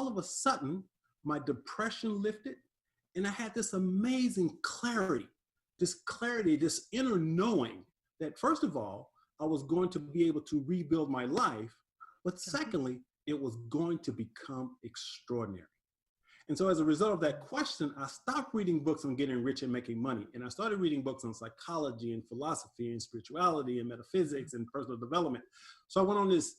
all of a sudden, my depression lifted, and I had this amazing clarity, this inner knowing that, first of all, I was going to be able to rebuild my life, but secondly, it was going to become extraordinary. And so as a result of that question, I stopped reading books on getting rich and making money. And I started reading books on psychology and philosophy and spirituality and metaphysics and personal development. So I went on this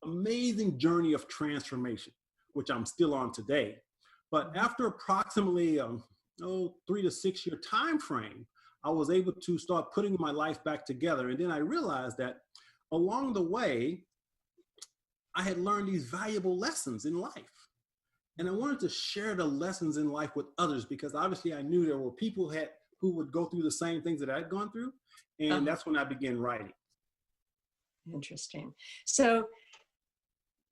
amazing journey of transformation, which I'm still on today. But after approximately 3 to 6 year time frame, I was able to start putting my life back together. And then I realized that along the way, I had learned these valuable lessons in life. And I wanted to share the lessons in life with others, because obviously I knew there were people who would go through the same things that I'd gone through. And that's when I began writing. Interesting. So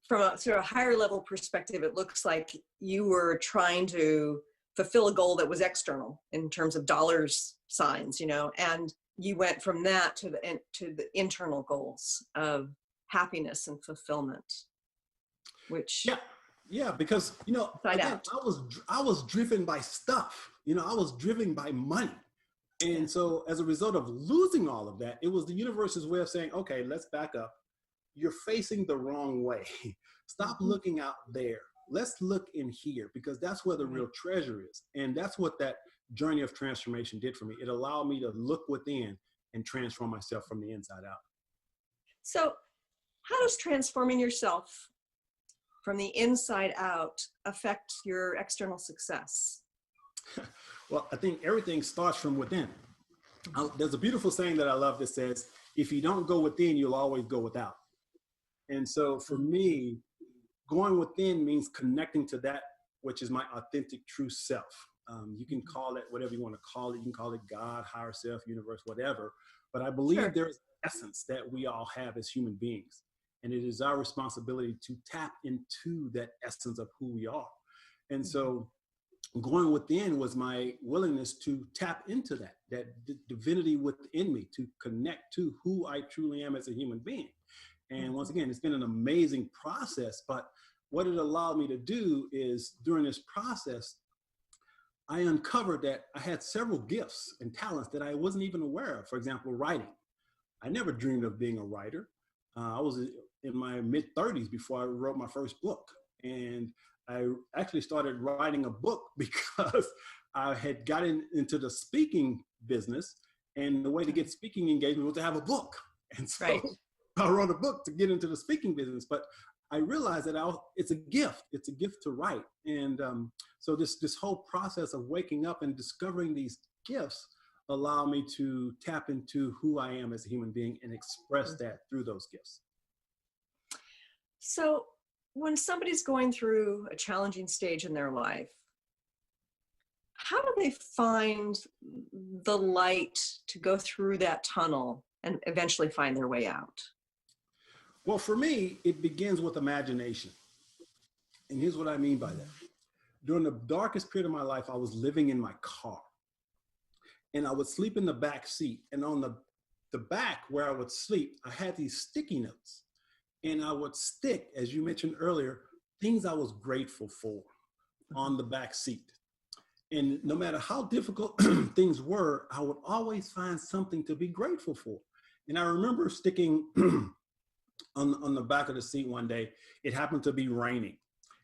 from a sort of higher level perspective, it looks like you were trying to fulfill a goal that was external in terms of dollars signs, and you went from that to the internal goals of happiness and fulfillment, which yeah, because again, I was driven by stuff. I was driven by money, and so as a result of losing all of that, it was the universe's way of saying, okay, let's back up. You're facing the wrong way. Stop looking out there. Let's look in here, because that's where the real treasure is. And that's what that journey of transformation did for me. It allowed me to look within and transform myself from the inside out. So how does transforming yourself from the inside out affect your external success? Well, I think everything starts from within. There's a beautiful saying that I love that says, if you don't go within, you'll always go without. And so for me, going within means connecting to that which is my authentic true self. You can call it whatever you want to call it. You can call it God, higher self, universe, whatever. But I believe there's essence that we all have as human beings. And it is our responsibility to tap into that essence of who we are. And so going within was my willingness to tap into that divinity within me, to connect to who I truly am as a human being. And once again, it's been an amazing process, but what it allowed me to do is during this process, I uncovered that I had several gifts and talents that I wasn't even aware of. For example, writing. I never dreamed of being a writer. I was in my mid-30s before I wrote my first book. And I actually started writing a book because I had gotten into the speaking business. And the way to get speaking engagement was to have a book. And so I wrote a book to get into the speaking business. But I realized that it's a gift. It's a gift to write. And so this whole process of waking up and discovering these gifts allow me to tap into who I am as a human being and express that through those gifts. So when somebody's going through a challenging stage in their life, how do they find the light to go through that tunnel and eventually find their way out? Well, for me, it begins with imagination. And here's what I mean by that. During the darkest period of my life, I was living in my car. And I would sleep in the back seat. And on the back where I would sleep, I had these sticky notes. And I would stick, as you mentioned earlier, things I was grateful for on the back seat. And no matter how difficult things were, I would always find something to be grateful for. And I remember sticking on the back of the seat one day. It happened to be raining.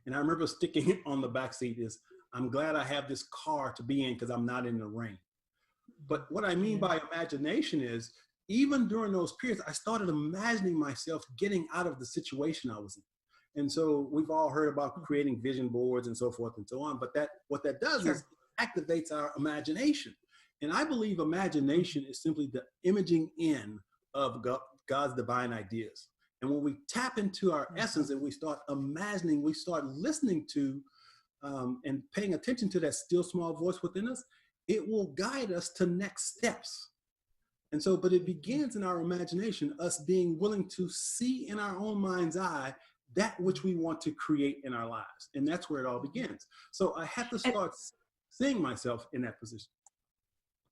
And I remember sticking it on the back seat is, I'm glad I have this car to be in because I'm not in the rain. But what I mean by imagination is, even during those periods, I started imagining myself getting out of the situation I was in. And so we've all heard about creating vision boards and so forth and so on. But what that does is activates our imagination. And I believe imagination is simply the imaging in of God's divine ideas. And when we tap into our essence and we start imagining, we start listening to and paying attention to that still small voice within us, it will guide us to next steps. And so, but it begins in our imagination, us being willing to see in our own mind's eye that which we want to create in our lives. And that's where it all begins. So I had to start seeing myself in that position.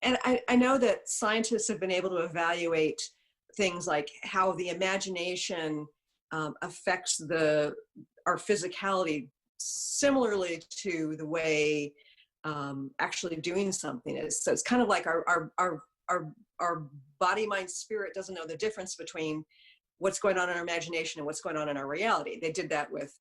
And I know that scientists have been able to evaluate things like how the imagination affects our physicality similarly to the way actually doing something is. So it's kind of like our body, mind, spirit doesn't know the difference between what's going on in our imagination and what's going on in our reality. They did that with,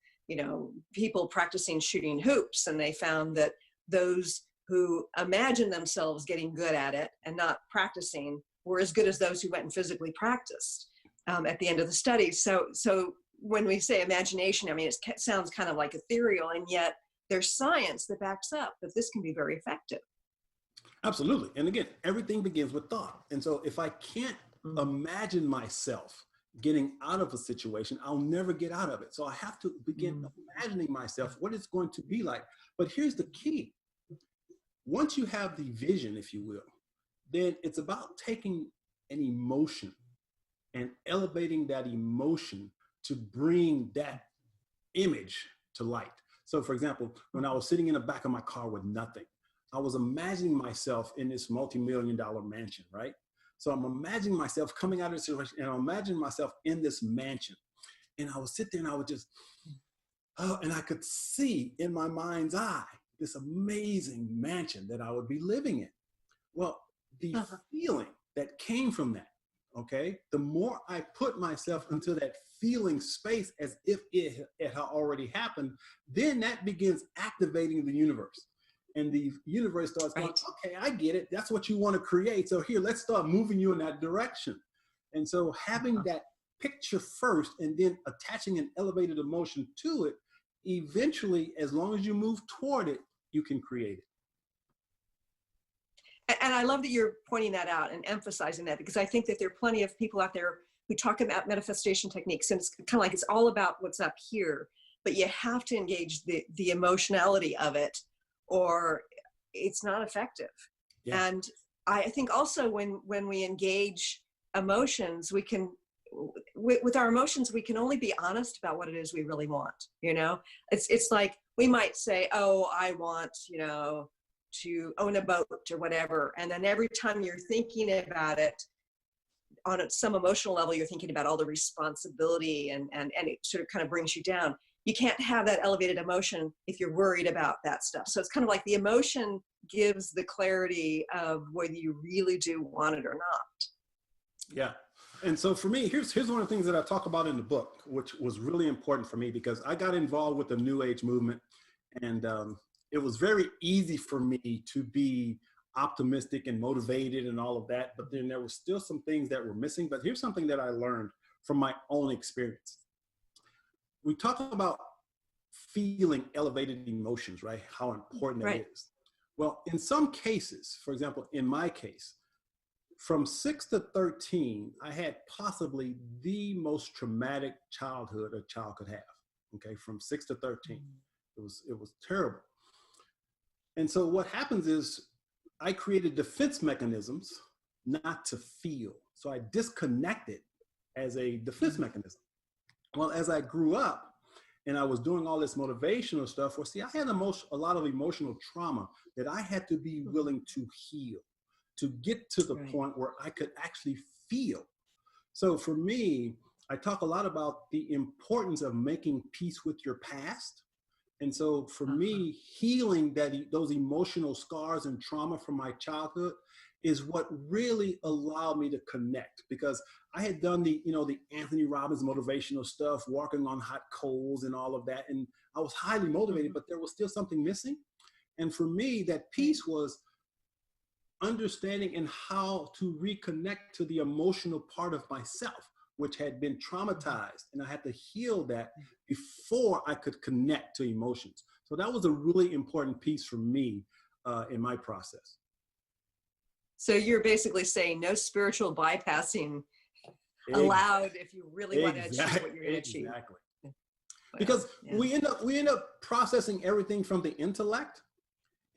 people practicing shooting hoops, and they found that those who imagine themselves getting good at it and not practicing were as good as those who went and physically practiced at the end of the study. So when we say imagination, I mean, it sounds kind of like ethereal, and yet there's science that backs up that this can be very effective. Absolutely. And again, everything begins with thought. And so if I can't imagine myself getting out of a situation, I'll never get out of it. So I have to begin imagining myself what it's going to be like. But here's the key. Once you have the vision, if you will, then it's about taking an emotion and elevating that emotion to bring that image to light. So for example, when I was sitting in the back of my car with nothing, I was imagining myself in this multi-million-dollar mansion, right? So I'm imagining myself coming out of this situation, and I'm imagining myself in this mansion. And I would sit there and I would just, and I could see in my mind's eye this amazing mansion that I would be living in. Well, the feeling that came from that, okay, the more I put myself into that feeling space as if it had already happened, then that begins activating the universe. And the universe starts going, okay, I get it. That's what you want to create. So here, let's start moving you in that direction. And so having that picture first and then attaching an elevated emotion to it, eventually, as long as you move toward it, you can create it. And I love that you're pointing that out and emphasizing that, because I think that there are plenty of people out there who talk about manifestation techniques, and it's kind of like it's all about what's up here, but you have to engage the emotionality of it, or it's not effective. Yeah. And I think also when we engage emotions, we can, with our emotions, we can only be honest about what it is we really want. It's like we might say, oh, I want, to own a boat or whatever. And then every time you're thinking about it on some emotional level, you're thinking about all the responsibility and it sort of kind of brings you down. You can't have that elevated emotion if you're worried about that stuff. So it's kind of like the emotion gives the clarity of whether you really do want it or not. Yeah. And so for me, here's one of the things that I talk about in the book, which was really important for me because I got involved with the New Age movement, and it was very easy for me to be optimistic and motivated and all of that. But then there were still some things that were missing. But here's something that I learned from my own experience. We talk about feeling elevated emotions, right? How important that is. Well, in some cases, for example, in my case, from 6 to 13, I had possibly the most traumatic childhood a child could have. Okay, from 6 to 13, it was terrible. And so what happens is I created defense mechanisms not to feel. So I disconnected as a defense mechanism. Well, as I grew up and I was doing all this motivational stuff, well, see, I had a lot of emotional trauma that I had to be willing to heal to get to the point where I could actually feel. So for me, I talk a lot about the importance of making peace with your past. And so for me, healing those emotional scars and trauma from my childhood is what really allowed me to connect, because I had done the Anthony Robbins motivational stuff, walking on hot coals and all of that. And I was highly motivated, but there was still something missing. And for me, that piece was understanding and how to reconnect to the emotional part of myself, which had been traumatized. And I had to heal that before I could connect to emotions. So that was a really important piece for me in my process. So you're basically saying no spiritual bypassing allowed if you really want to achieve what you're going to achieve. Exactly. Because we end up processing everything from the intellect.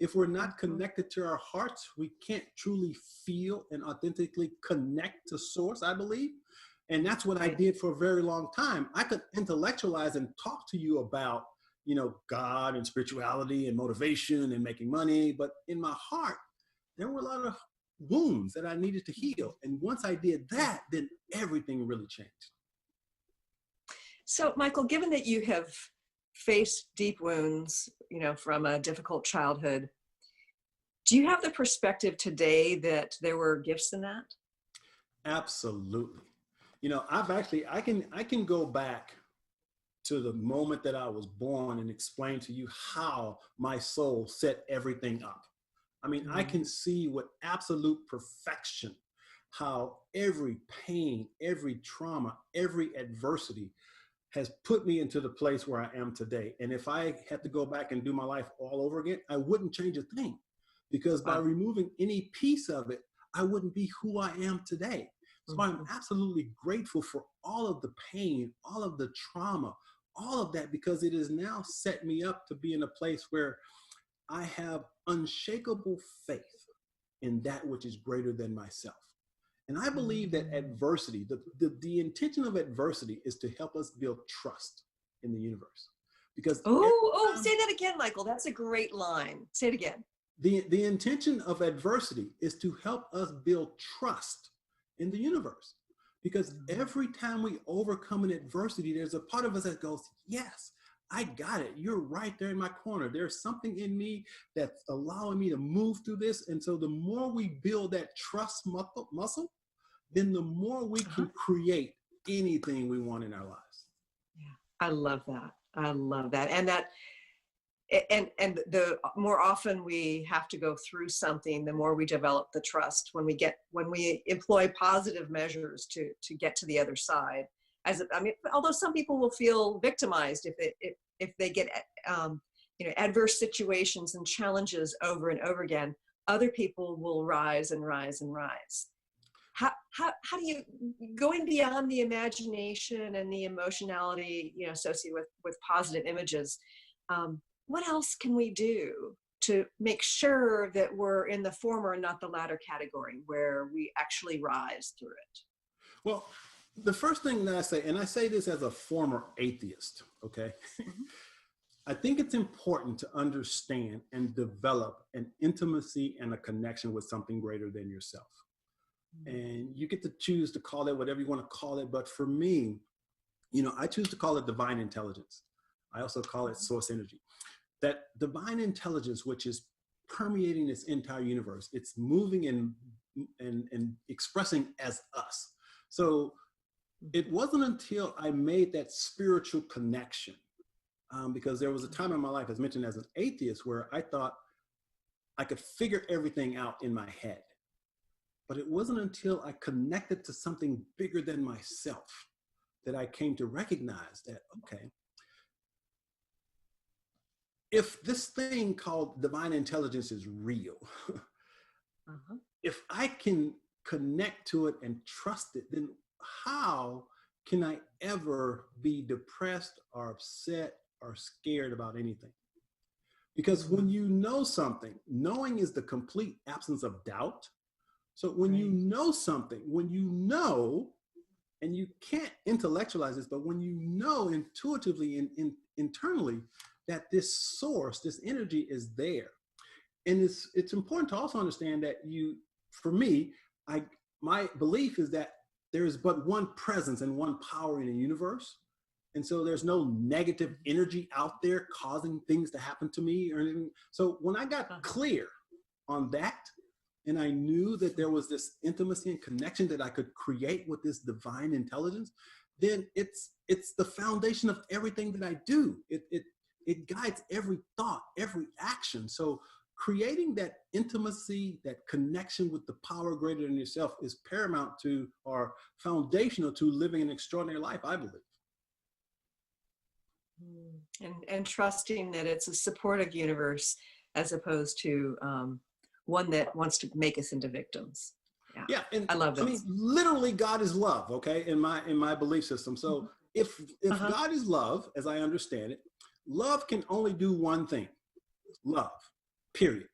If we're not connected to our hearts, we can't truly feel and authentically connect to source, I believe. And that's what I did for a very long time. I could intellectualize and talk to you about, God and spirituality and motivation and making money. But in my heart, there were a lot of wounds that I needed to heal. And once I did that, then everything really changed. So, Michael, given that you have faced deep wounds, from a difficult childhood. Do you have the perspective today that there were gifts in that? Absolutely. I can go back to the moment that I was born and explain to you how my soul set everything up. I mean, I can see with absolute perfection how every pain, every trauma, every adversity has put me into the place where I am today. And if I had to go back and do my life all over again, I wouldn't change a thing, because by removing any piece of it, I wouldn't be who I am today. So I'm absolutely grateful for all of the pain, all of the trauma, all of that, because it has now set me up to be in a place where I have unshakable faith in that which is greater than myself. And I believe that adversity, the intention of adversity is to help us build trust in the universe. Because say that again, Michael. That's a great line. Say it again. The intention of adversity is to help us build trust in the universe. Because every time we overcome an adversity, there's a part of us that goes, yes, I got it. You're right there in my corner. There's something in me that's allowing me to move through this. And so the more we build that trust muscle, then the more we can create anything we want in our lives. Yeah, I love that. I love that. And the more often we have to go through something, the more we develop the trust when we employ positive measures to get to the other side. Although some people will feel victimized if they get adverse situations and challenges over and over again, other people will rise and rise and rise. How do you, going beyond the imagination and the emotionality associated with positive images, what else can we do to make sure that we're in the former and not the latter category, where we actually rise through it? Well, the first thing that I say, and I say this as a former atheist, okay? I think it's important to understand and develop an intimacy and a connection with something greater than yourself. And you get to choose to call it whatever you want to call it. But for me, I choose to call it divine intelligence. I also call it source energy. That divine intelligence, which is permeating this entire universe, it's moving and expressing as us. So it wasn't until I made that spiritual connection, because there was a time in my life, as mentioned, as an atheist, where I thought I could figure everything out in my head. But it wasn't until I connected to something bigger than myself that I came to recognize that, okay, if this thing called divine intelligence is real, if I can connect to it and trust it, then how can I ever be depressed or upset or scared about anything? Because when you know something, knowing is the complete absence of doubt. So when you know something, when you know, and you can't intellectualize this, but when you know intuitively and internally that this source, this energy is there. And it's important to also understand that for me, my belief is that there's but one presence and one power in the universe. And so there's no negative energy out there causing things to happen to me or anything. So when I got clear on that, and I knew that there was this intimacy and connection that I could create with this divine intelligence, then it's the foundation of everything that I do. It guides every thought, every action. So creating that intimacy, that connection with the power greater than yourself is paramount to, or foundational to, living an extraordinary life, I believe. And trusting that it's a supportive universe as opposed to one that wants to make us into victims. Yeah, and I love this. I mean, literally, God is love. Okay, in my belief system. So if God is love, as I understand it, love can only do one thing: love. Period.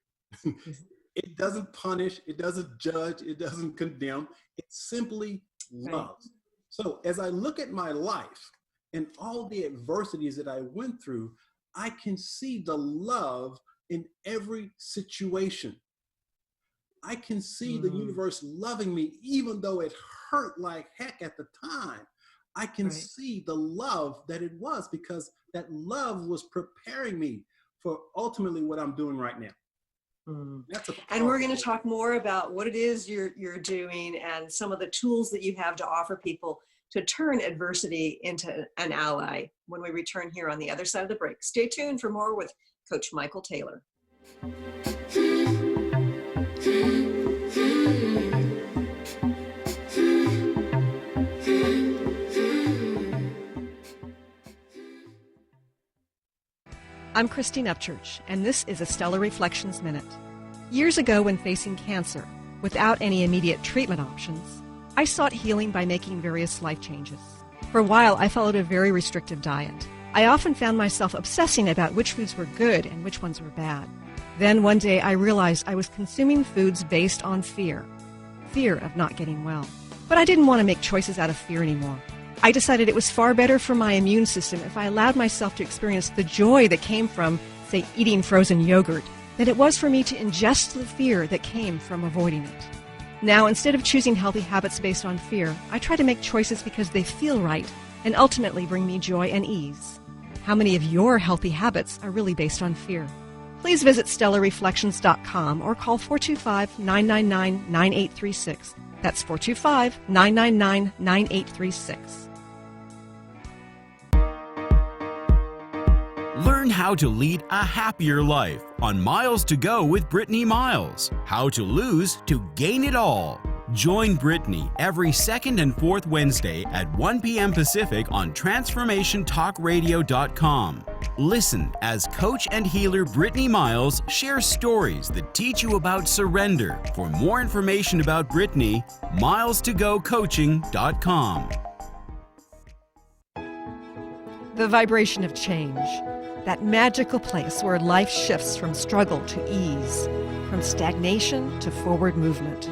It doesn't punish. It doesn't judge. It doesn't condemn. It simply loves. So as I look at my life and all the adversities that I went through, I can see the love in every situation. I can see the universe loving me, even though it hurt like heck at the time. I can see the love that it was, because that love was preparing me for ultimately what I'm doing right now. And we're going to talk more about what it is you're doing and some of the tools that you have to offer people to turn adversity into an ally when we return here on the other side of the break. Stay tuned for more with Coach Michael Taylor. I'm Christine Upchurch, and this is a Stellar Reflections Minute. Years ago, when facing cancer, without any immediate treatment options, I sought healing by making various life changes. For a while, I followed a very restrictive diet. I often found myself obsessing about which foods were good and which ones were bad. Then one day, I realized I was consuming foods based on fear of not getting well. But I didn't want to make choices out of fear anymore. I decided it was far better for my immune system if I allowed myself to experience the joy that came from, say, eating frozen yogurt, than it was for me to ingest the fear that came from avoiding it. Now, instead of choosing healthy habits based on fear, I try to make choices because they feel right and ultimately bring me joy and ease. How many of your healthy habits are really based on fear? Please visit stellarreflections.com or call 425-999-9836. That's 425-999-9836. Learn how to lead a happier life on Miles to Go with Brittany Miles. How to lose to gain it all. Join Brittany every second and fourth Wednesday at 1 p.m. Pacific on TransformationTalkRadio.com. Listen as coach and healer Brittany Miles shares stories that teach you about surrender. For more information about Brittany, milestogocoaching.com. The vibration of change. That magical place where life shifts from struggle to ease, from stagnation to forward movement,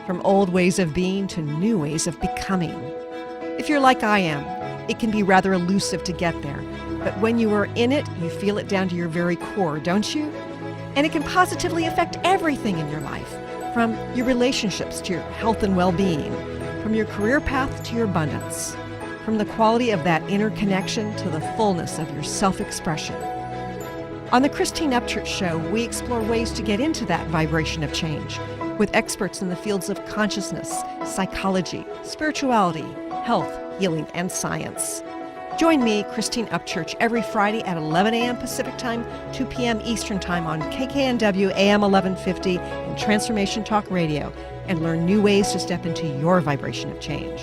from old ways of being to new ways of becoming. If you're like I am, it can be rather elusive to get there, but when you are in it, you feel it down to your very core, don't you? And it can positively affect everything in your life, from your relationships to your health and well-being, from your career path to your abundance, from the quality of that inner connection to the fullness of your self-expression. On the Christine Upchurch Show, we explore ways to get into that vibration of change with experts in the fields of consciousness, psychology, spirituality, health, healing, and science. Join me, Christine Upchurch, every Friday at 11 a.m. Pacific Time, 2 p.m. Eastern Time on KKNW AM 1150 and Transformation Talk Radio, and learn new ways to step into your vibration of change.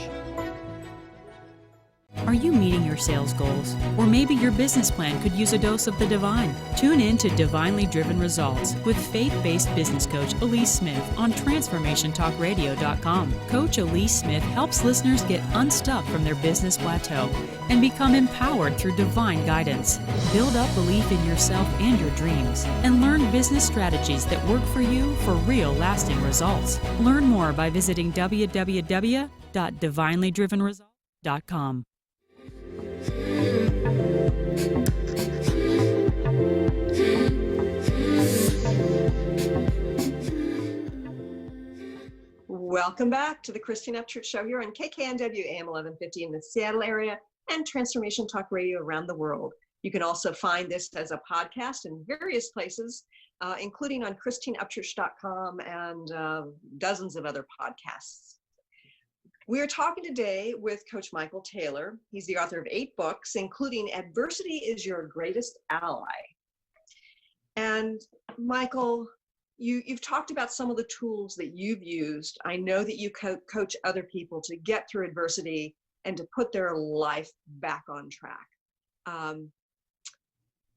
Are you meeting your sales goals? Or maybe your business plan could use a dose of the divine. Tune in to Divinely Driven Results with faith-based business coach Elise Smith on TransformationTalkRadio.com. Coach Elise Smith helps listeners get unstuck from their business plateau and become empowered through divine guidance. Build up belief in yourself and your dreams, and learn business strategies that work for you for real lasting results. Learn more by visiting www.divinelydrivenresults.com. Welcome back to the Christine Upchurch Show here on KKNW AM 1150 in the Seattle area and Transformation Talk Radio around the world. You can also find this as a podcast in various places, including on ChristineUpchurch.com and dozens of other podcasts. We are talking today with Coach Michael Taylor. He's the author of 8 books, including Adversity is Your Greatest Ally. And Michael, you've talked about some of the tools that you've used. I know that you coach other people to get through adversity and to put their life back on track. Do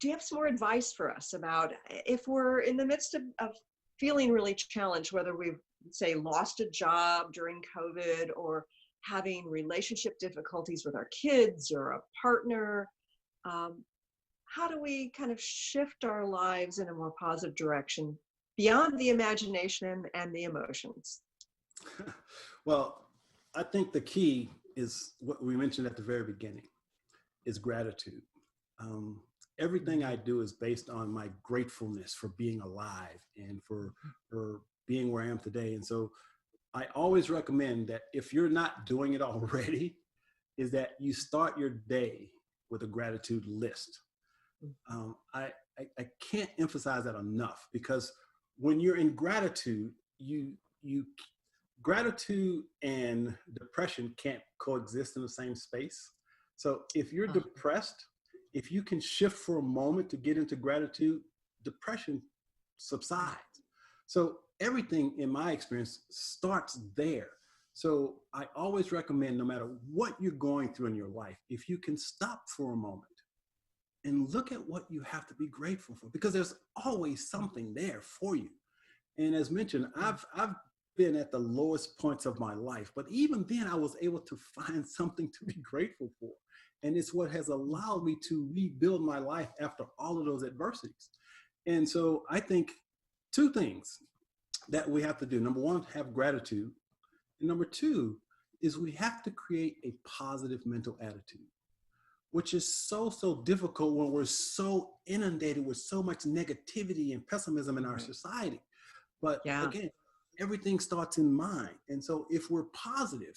you have some more advice for us about if we're in the midst of feeling really challenged, whether we've, say, lost a job during COVID or having relationship difficulties with our kids or a partner? How do we kind of shift our lives in a more positive direction beyond the imagination and the emotions? Well, I think the key is what we mentioned at the very beginning, is gratitude. Everything I do is based on my gratefulness for being alive and for being where I am today. And so I always recommend that if you're not doing it already, is that you start your day with a gratitude list. I can't emphasize that enough, because when you're in gratitude, gratitude and depression can't coexist in the same space. So if you're depressed, if you can shift for a moment to get into gratitude, depression subsides. So everything in my experience starts there. So I always recommend, no matter what you're going through in your life, if you can stop for a moment and look at what you have to be grateful for, because there's always something there for you. And as mentioned, I've been at the lowest points of my life, but even then I was able to find something to be grateful for. And it's what has allowed me to rebuild my life after all of those adversities. And so I think two things that we have to do. Number one, have gratitude. And number two is we have to create a positive mental attitude, which is so difficult when we're so inundated with so much negativity and pessimism in our society. But again, everything starts in mind. And so if we're positive,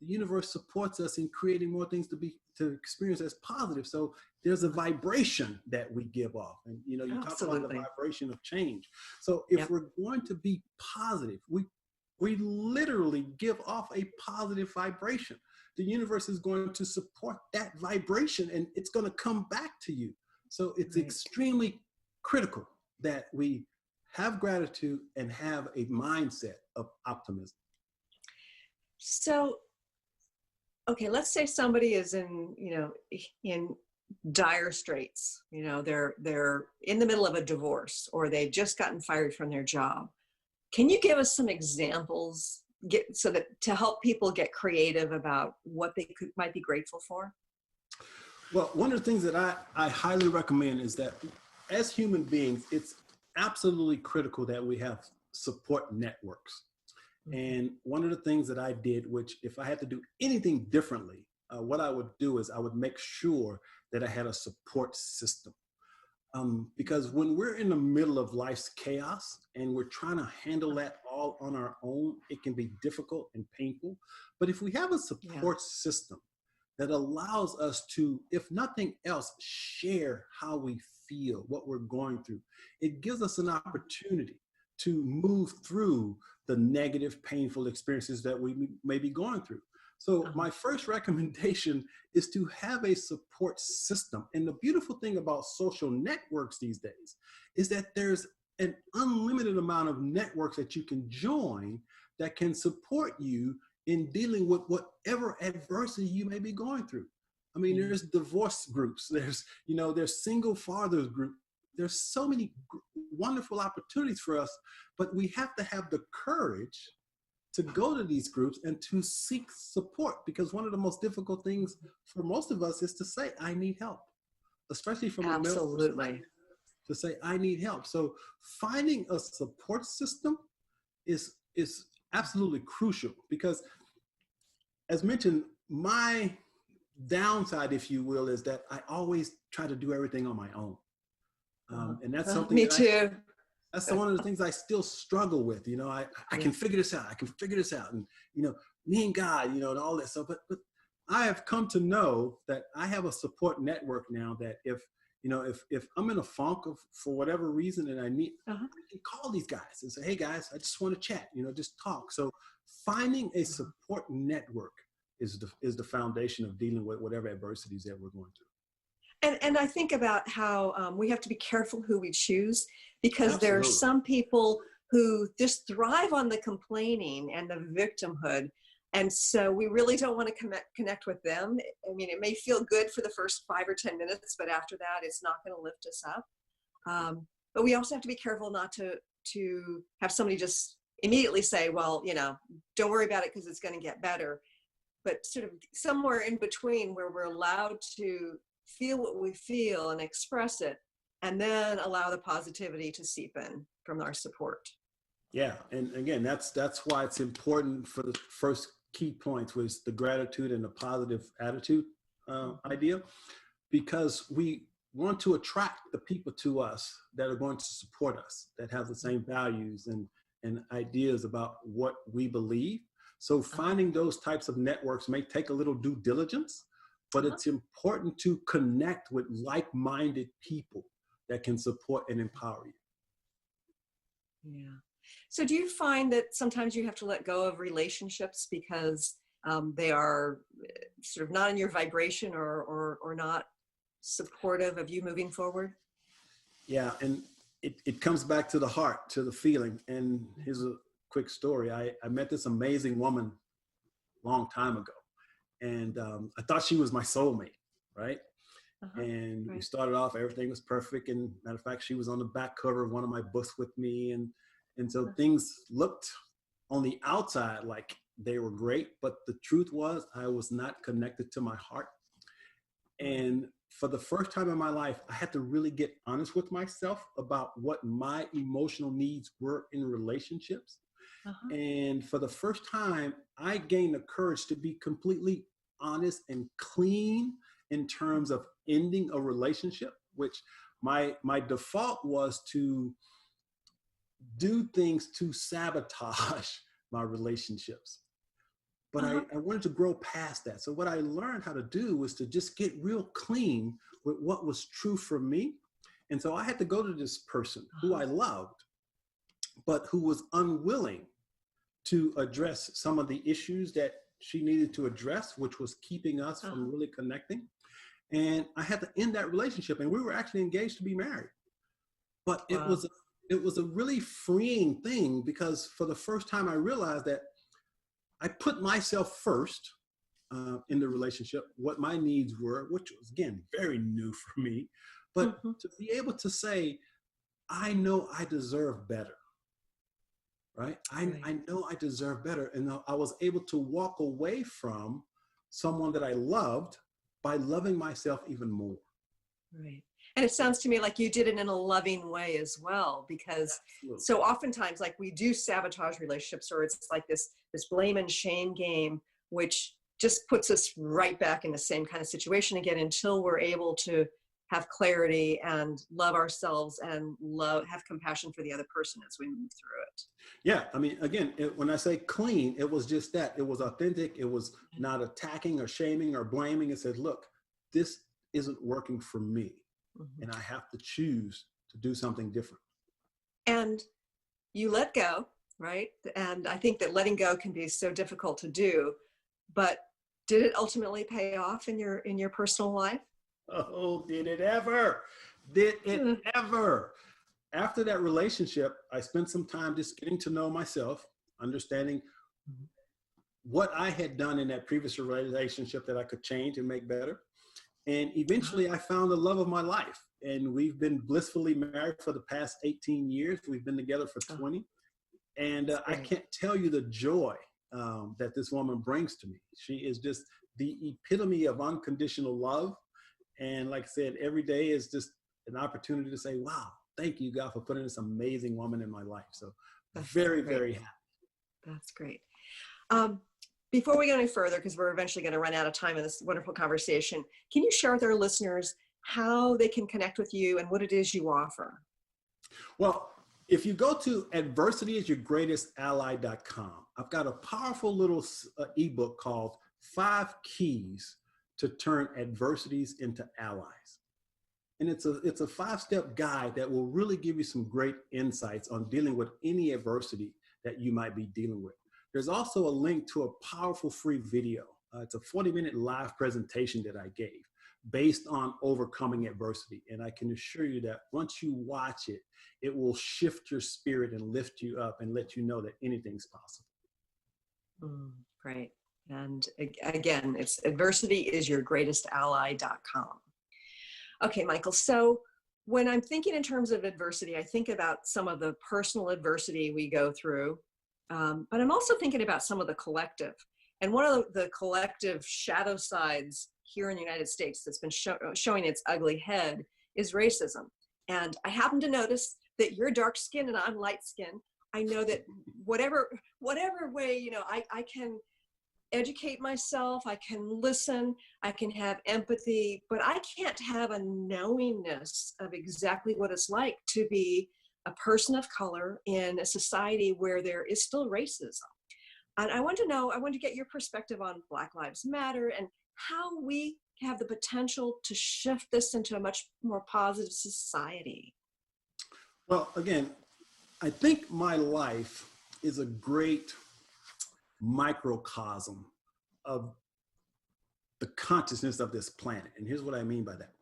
the universe supports us in creating more things to experience as positive. So there's a vibration that we give off. And you talk about the vibration of change. So if we're going to be positive, we literally give off a positive vibration. The universe is going to support that vibration, and it's going to come back to you. So it's extremely critical that we have gratitude and have a mindset of optimism. So, okay, let's say somebody is in dire straits. They're in the middle of a divorce, or they've just gotten fired from their job. Can you give us some examples to help people get creative about what they might be grateful for? Well, one of the things that I highly recommend is that as human beings, it's absolutely critical that we have support networks. And one of the things that I did, which if I had to do anything differently, what I would do is I would make sure that I had a support system. Because when we're in the middle of life's chaos and we're trying to handle that all on our own, it can be difficult and painful. But if we have a support system that allows us to, if nothing else, share how we feel, what we're going through, it gives us an opportunity to move through the negative, painful experiences that we may be going through. So my first recommendation is to have a support system. And the beautiful thing about social networks these days is that there's an unlimited amount of networks that you can join that can support you in dealing with whatever adversity you may be going through. I mean, there's divorce groups, there's single fathers group. There's so many wonderful opportunities for us, but we have to have the courage to go to these groups and to seek support, because one of the most difficult things for most of us is to say, I need help, especially from a male perspective, to say, I need help. So finding a support system is absolutely crucial, because as mentioned, my downside, if you will, is that I always try to do everything on my own. And that's something me too. That's one of the things I still struggle with. I can figure this out. I can figure this out. And, me and God, and all that stuff. But I have come to know that I have a support network now that if I'm in a funk for whatever reason and I can call these guys and say, hey guys, I just want to chat, just talk. So finding a support network is the foundation of dealing with whatever adversities that we're going through. And I think about how we have to be careful who we choose, because Absolutely. there are some people who just thrive on the complaining and the victimhood. And so we really don't want to connect with them. I mean, it may feel good for the first 5 or 10 minutes, but after that, it's not going to lift us up. But we also have to be careful not to have somebody just immediately say, well, don't worry about it because it's going to get better. But sort of somewhere in between where we're allowed to feel what we feel and express it, and then allow the positivity to seep in from our support. Yeah, and again, that's why it's important for the first key points was the gratitude and the positive attitude idea, because we want to attract the people to us that are going to support us, that have the same values and ideas about what we believe. So finding those types of networks may take a little due diligence, but it's important to connect with like-minded people that can support and empower you. Yeah. So do you find that sometimes you have to let go of relationships because they are sort of not in your vibration or not supportive of you moving forward? Yeah, and it comes back to the heart, to the feeling. And here's a quick story. I met this amazing woman a long time ago, and I thought she was my soulmate, right? And we started off, everything was perfect. And matter of fact, she was on the back cover of one of my books with me. And so things looked on the outside like they were great, but the truth was I was not connected to my heart. And for the first time in my life, I had to really get honest with myself about what my emotional needs were in relationships. And for the first time, I gained the courage to be completely honest and clean in terms of ending a relationship, which my default was to do things to sabotage my relationships. But I wanted to grow past that. So what I learned how to do was to just get real clean with what was true for me. And so I had to go to this person who I loved, but who was unwilling to address some of the issues that she needed to address, which was keeping us from really connecting. And I had to end that relationship, and we were actually engaged to be married. But it was a really freeing thing, because for the first time I realized that I put myself first in the relationship, what my needs were, which was, again, very new for me. But to be able to say, I know I deserve better, right? I know I deserve better. And I was able to walk away from someone that I loved by loving myself even more. Right. And it sounds to me like you did it in a loving way as well, because so oftentimes, like, we do sabotage relationships, or it's like this blame and shame game, which just puts us right back in the same kind of situation again, until we're able to have clarity and love ourselves and have compassion for the other person as we move through it. Yeah. I mean, again, when I say clean, it was just that. It was authentic. It was not attacking or shaming or blaming. It said, look, this isn't working for me. And I have to choose to do something different. And you let go, right? And I think that letting go can be so difficult to do, but did it ultimately pay off in your personal life? Oh, did it ever? Did it ever? After that relationship, I spent some time just getting to know myself, understanding what I had done in that previous relationship that I could change and make better. And eventually I found the love of my life, and we've been blissfully married for the past 18 years. We've been together for 20. And I can't tell you the joy that this woman brings to me. She is just the epitome of unconditional love. And like I said, every day is just an opportunity to say, wow, thank you, God, for putting this amazing woman in my life. So very happy. That's great. Before we go any further, because we're eventually going to run out of time in this wonderful conversation, can you share with our listeners how they can connect with you and what it is you offer? Well, if you go to adversityisyourgreatestally.com, I've got a powerful little ebook called 5 Keys to Turn Adversities into Allies. And it's a 5-step guide that will really give you some great insights on dealing with any adversity that you might be dealing with. There's also a link to a powerful free video. It's a 40-minute live presentation that I gave based on overcoming adversity. And I can assure you that once you watch it, it will shift your spirit and lift you up and let you know that anything's possible. Great. And again, it's adversityisyourgreatestally.com. Okay, Michael. So when I'm thinking in terms of adversity, I think about some of the personal adversity we go through. But I'm also thinking about some of the collective. And one of the collective shadow sides here in the United States that's been showing its ugly head is racism. And I happen to notice that you're dark skinned and I'm light skinned. I know that whatever way, I can educate myself, I can listen, I can have empathy, but I can't have a knowingness of exactly what it's like to be a person of color in a society where there is still racism. And I want to get your perspective on Black Lives Matter and how we have the potential to shift this into a much more positive society. Well, again, I think my life is a great microcosm of the consciousness of this planet. And here's what I mean by that.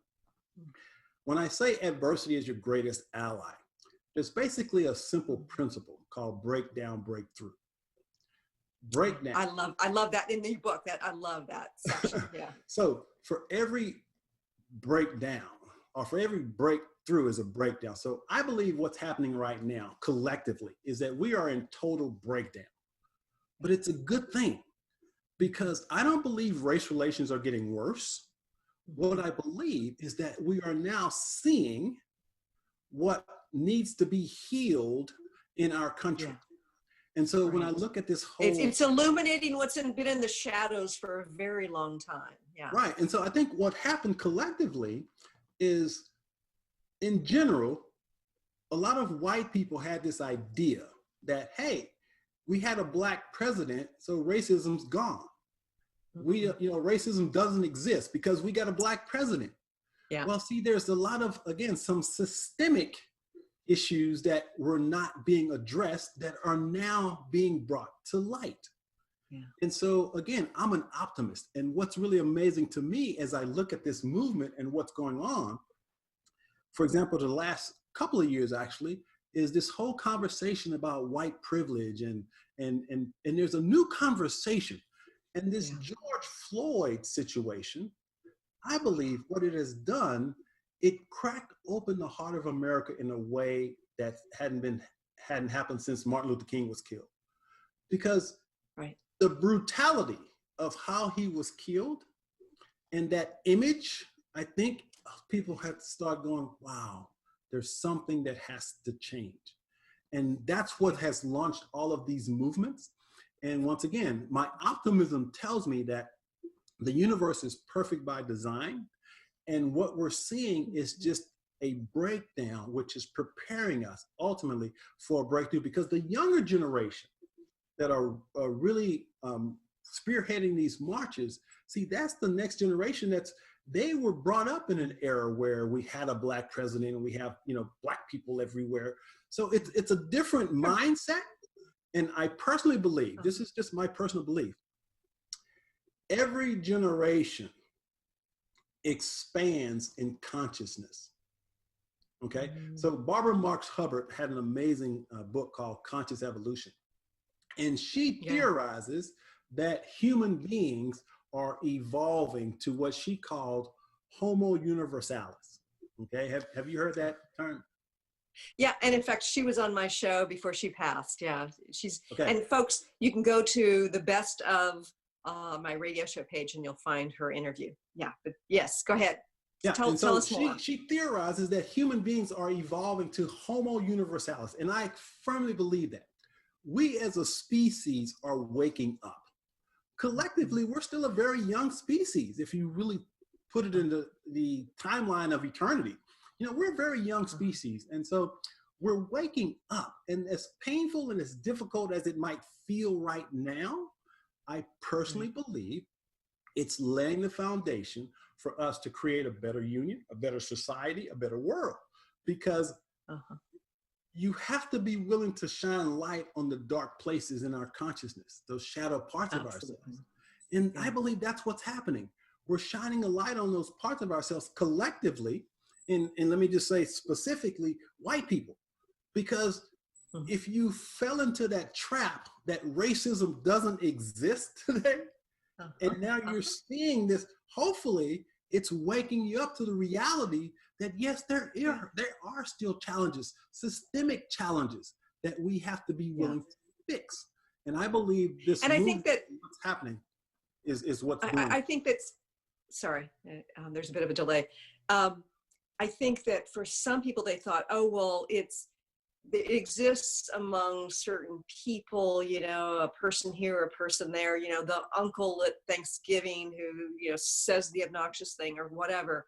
When I say adversity is your greatest ally, there's basically a simple principle called breakdown, breakthrough. Breakdown. I love that in the book. I love that section. Yeah. So for every breakdown, or for every breakthrough is a breakdown. So I believe what's happening right now collectively is that we are in total breakdown. But it's a good thing, because I don't believe race relations are getting worse. What I believe is that we are now seeing what needs to be healed in our country. Yeah. And so when I look at this whole... It's illuminating what's been in the shadows for a very long time. Yeah. Right. And so I think what happened collectively is, in general, a lot of white people had this idea that, hey, we had a Black president, so racism's gone. Racism doesn't exist because we got a Black president. Yeah. Well, see, there's a lot of, again, some systemic issues that were not being addressed that are now being brought to light. Yeah. And so, again, I'm an optimist. And what's really amazing to me as I look at this movement and what's going on, for example, the last couple of years, actually, is this whole conversation about white privilege. And there's a new conversation. And this George Floyd situation, I believe what it has done, it cracked open the heart of America in a way that hadn't happened since Martin Luther King was killed. Because the brutality of how he was killed and that image, I think people have to start going, wow, there's something that has to change. And that's what has launched all of these movements. And once again, my optimism tells me that the universe is perfect by design. And what we're seeing is just a breakdown, which is preparing us ultimately for a breakthrough, because the younger generation that are really spearheading these marches, see, that's the next generation they were brought up in an era where we had a Black president and we have, Black people everywhere. So it's a different mindset. And I personally believe, this is just my personal belief, every generation expands in consciousness. Okay. So Barbara Marx Hubbard had an amazing book called Conscious Evolution. And she theorizes that human beings are evolving to what she called Homo universalis. Okay. Have you heard that term? Yeah. And in fact, she was on my show before she passed. Yeah. Okay. And folks, you can go to the best of my radio show page and you'll find her interview. Yeah. But yes, go ahead. Yeah. Tell us more. She theorizes that human beings are evolving to Homo universalis. And I firmly believe that. We as a species are waking up. Collectively, we're still a very young species. If you really put it into the timeline of eternity, we're a very young species. And so we're waking up. And as painful and as difficult as it might feel right now, I personally believe it's laying the foundation for us to create a better union, a better society, a better world. Because you have to be willing to shine light on the dark places in our consciousness, those shadow parts of ourselves. And I believe that's what's happening. We're shining a light on those parts of ourselves collectively. And let me just say specifically, white people, because if you fell into that trap that racism doesn't exist today, and now you're seeing this, hopefully it's waking you up to the reality that yes, there are still challenges, systemic challenges that we have to be willing to fix. And I believe this, and I think that what's happening is what's I think that's, sorry, there's a bit of a delay. I think that for some people they thought, oh, well, it exists among certain people, a person here, a person there, the uncle at Thanksgiving who, says the obnoxious thing or whatever.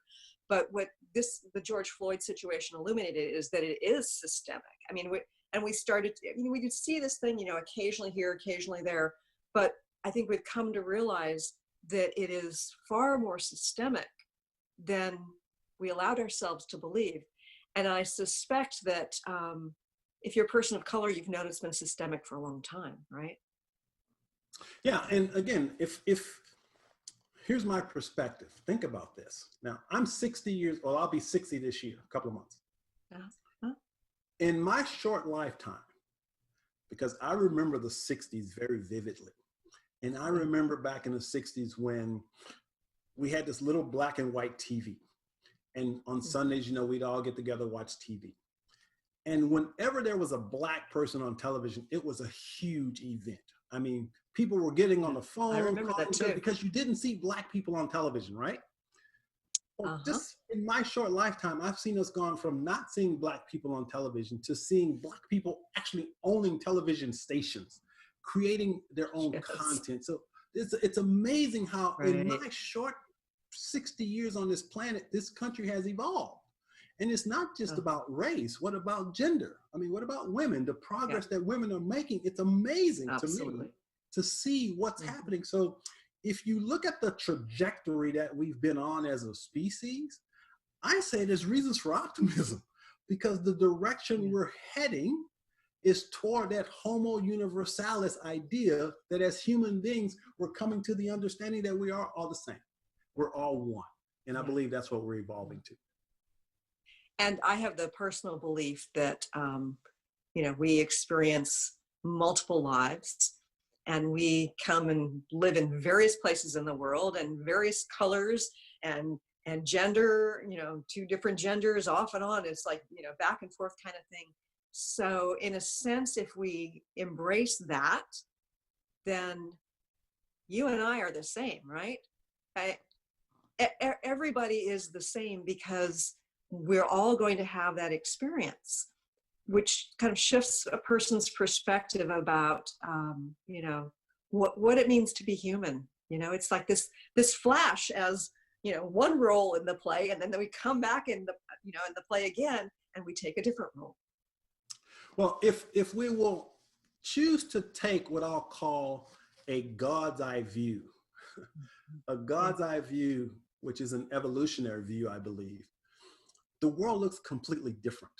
But what the George Floyd situation illuminated is that it is systemic. I mean, we started, we could see this thing, occasionally here, occasionally there, But I think we've come to realize that it is far more systemic than we allowed ourselves to believe. And I suspect that if you're a person of color, you've known it's been systemic for a long time, right? Yeah, and again, if here's my perspective. Think about this. Now, I'm 60 years, well, I'll be 60 this year, a couple of months. Uh-huh. In my short lifetime, because I remember the 60s very vividly. And I remember back in the 60s when we had this little black and white TV. And on Sundays, we'd all get together, watch TV. And whenever there was a black person on television, it was a huge event. I mean, people were getting on the phone. I remember that too. Because you didn't see black people on television, right? Well, just in my short lifetime, I've seen us gone from not seeing black people on television to seeing black people actually owning television stations, creating their own content. So it's amazing how in my short 60 years on this planet, this country has evolved. And it's not just about race. What about gender? I mean, what about women? The progress that women are making, it's amazing to me to see what's happening. So if you look at the trajectory that we've been on as a species, I say there's reasons for optimism, because the direction we're heading is toward that Homo universalis idea that as human beings, we're coming to the understanding that we are all the same. We're all one. And I believe that's what we're evolving to. And I have the personal belief that, we experience multiple lives, and we come and live in various places in the world and various colors and gender, two different genders off and on. It's like, back and forth kind of thing. So in a sense, if we embrace that, then you and I are the same, right? Everybody is the same, because we're all going to have that experience, which kind of shifts a person's perspective about, what it means to be human. It's like this flash as, one role in the play, and then we come back in the play again, and we take a different role. Well, if we will choose to take what I'll call a God's eye view, a God's eye view, which is an evolutionary view, I believe, the world looks completely different.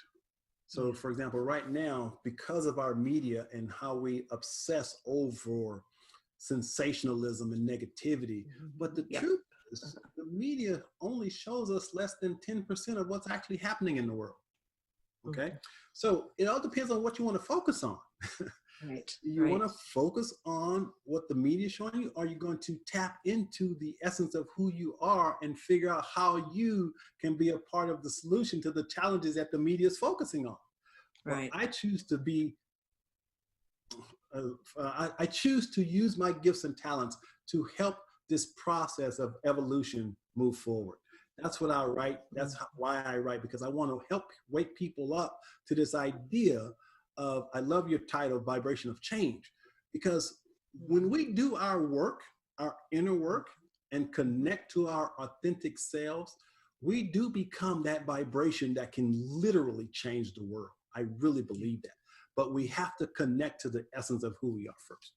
So for example, right now, because of our media and how we obsess over sensationalism and negativity, but the truth is the media only shows us less than 10% of what's actually happening in the world. Okay. So it all depends on what you want to focus on. Right. You want to focus on what the media is showing you? Or are you going to tap into the essence of who you are and figure out how you can be a part of the solution to the challenges that the media is focusing on? Right. Well, I choose to be, I choose to use my gifts and talents to help this process of evolution move forward. That's what I write. That's why I write, because I want to help wake people up to this idea of, I love your title, Vibration of Change, because when we do our work, our inner work, and connect to our authentic selves, we do become that vibration that can literally change the world. I really believe that. But we have to connect to the essence of who we are first.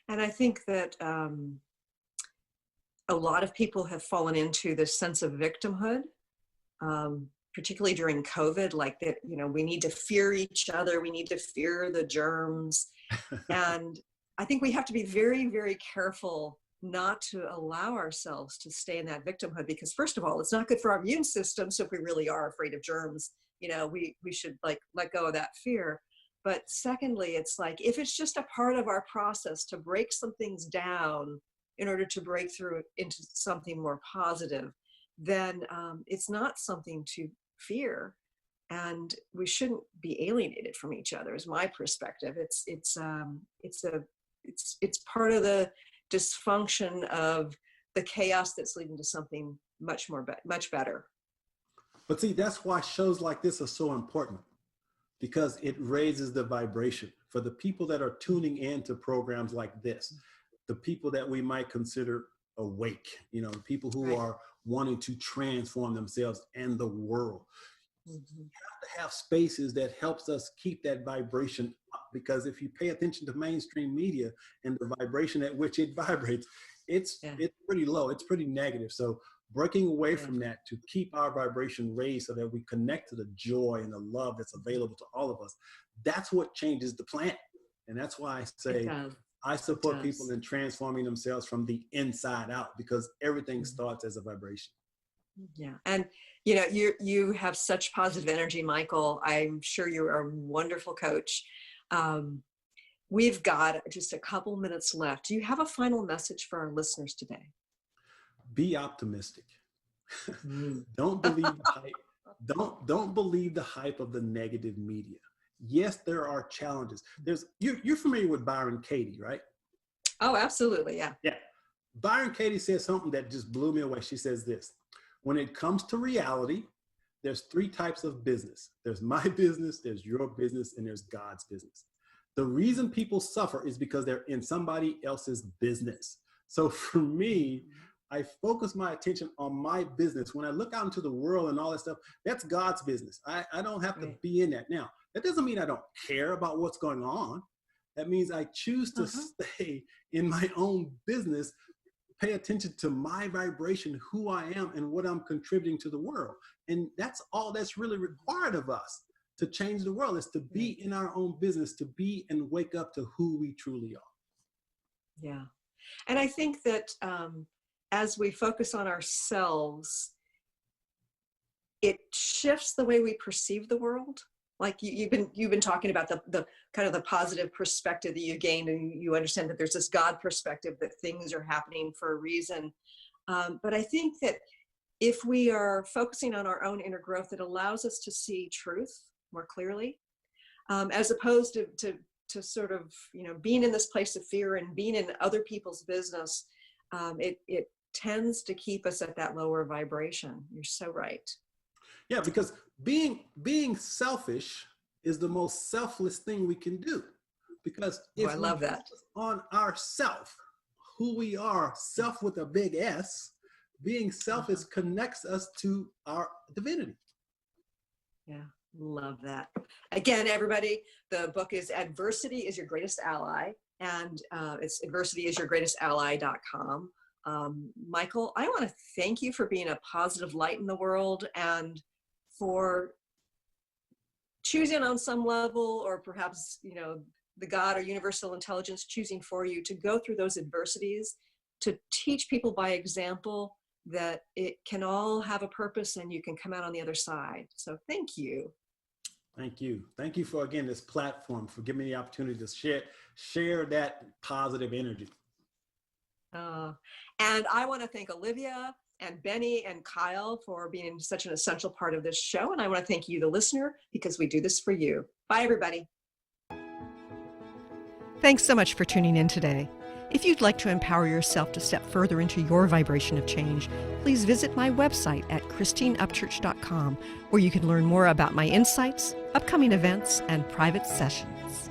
And I think that a lot of people have fallen into this sense of victimhood, particularly during COVID, like that, we need to fear each other. We need to fear the germs. And I think we have to be very, very careful not to allow ourselves to stay in that victimhood, because first of all, it's not good for our immune system. So if we really are afraid of germs, we should let go of that fear. But secondly, it's like, if it's just a part of our process to break some things down in order to break through into something more positive, then it's not something to fear, and we shouldn't be alienated from each other. Is my perspective. It's part of the dysfunction of the chaos that's leading to something much better. But see, that's why shows like this are so important, because it raises the vibration for the people that are tuning in to programs like this, the people that we might consider awake, people who are wanting to transform themselves and the world. You have to have spaces that helps us keep that vibration up, because if you pay attention to mainstream media and the vibration at which it vibrates, it's pretty low. It's pretty negative. So breaking away from that to keep our vibration raised so that we connect to the joy and the love that's available to all of us, that's what changes the planet. And that's why I say I support people in transforming themselves from the inside out, because everything starts as a vibration. Yeah. And, you have such positive energy, Michael. I'm sure you're a wonderful coach. We've got just a couple minutes left. Do you have a final message for our listeners today? Be optimistic. Don't believe the hype. Don't believe the hype of the negative media. Yes, there are challenges. You're familiar with Byron Katie, right? Oh, absolutely. Yeah. Yeah. Byron Katie says something that just blew me away. She says this: when it comes to reality, there's 3 types of business. There's my business, there's your business, and there's God's business. The reason people suffer is because they're in somebody else's business. So for me, I focus my attention on my business. When I look out into the world and all that stuff, that's God's business. I don't have to be in that. Now, that doesn't mean I don't care about what's going on. That means I choose to stay in my own business, pay attention to my vibration, who I am, and what I'm contributing to the world. And that's all that's really required of us to change the world, is to be in our own business, to be and wake up to who we truly are. Yeah. And I think that as we focus on ourselves, it shifts the way we perceive the world. Like you've been talking about the kind of the positive perspective that you gained, and you understand that there's this God perspective, that things are happening for a reason. But I think that if we are focusing on our own inner growth, it allows us to see truth more clearly, as opposed to sort of, being in this place of fear and being in other people's business. It tends to keep us at that lower vibration. You're so right. Yeah, because being selfish is the most selfless thing we can do. Because if I love that. On ourself, who we are, self with a big S, being selfish connects us to our divinity. Yeah, love that. Again, everybody, the book is Adversity is Your Greatest Ally, and it's adversityisyourgreatestally.com. Michael, I want to thank you for being a positive light in the world, and for choosing on some level, or perhaps, the God or universal intelligence choosing for you to go through those adversities, to teach people by example that it can all have a purpose and you can come out on the other side. So thank you. Thank you. Thank you for, again, this platform, for giving me the opportunity to share that positive energy. And I want to thank Olivia and Benny and Kyle for being such an essential part of this show. And I want to thank you, the listener, because we do this for you. Bye, everybody. Thanks so much for tuning in today. If you'd like to empower yourself to step further into your vibration of change, please visit my website at christineupchurch.com, where you can learn more about my insights, upcoming events, and private sessions.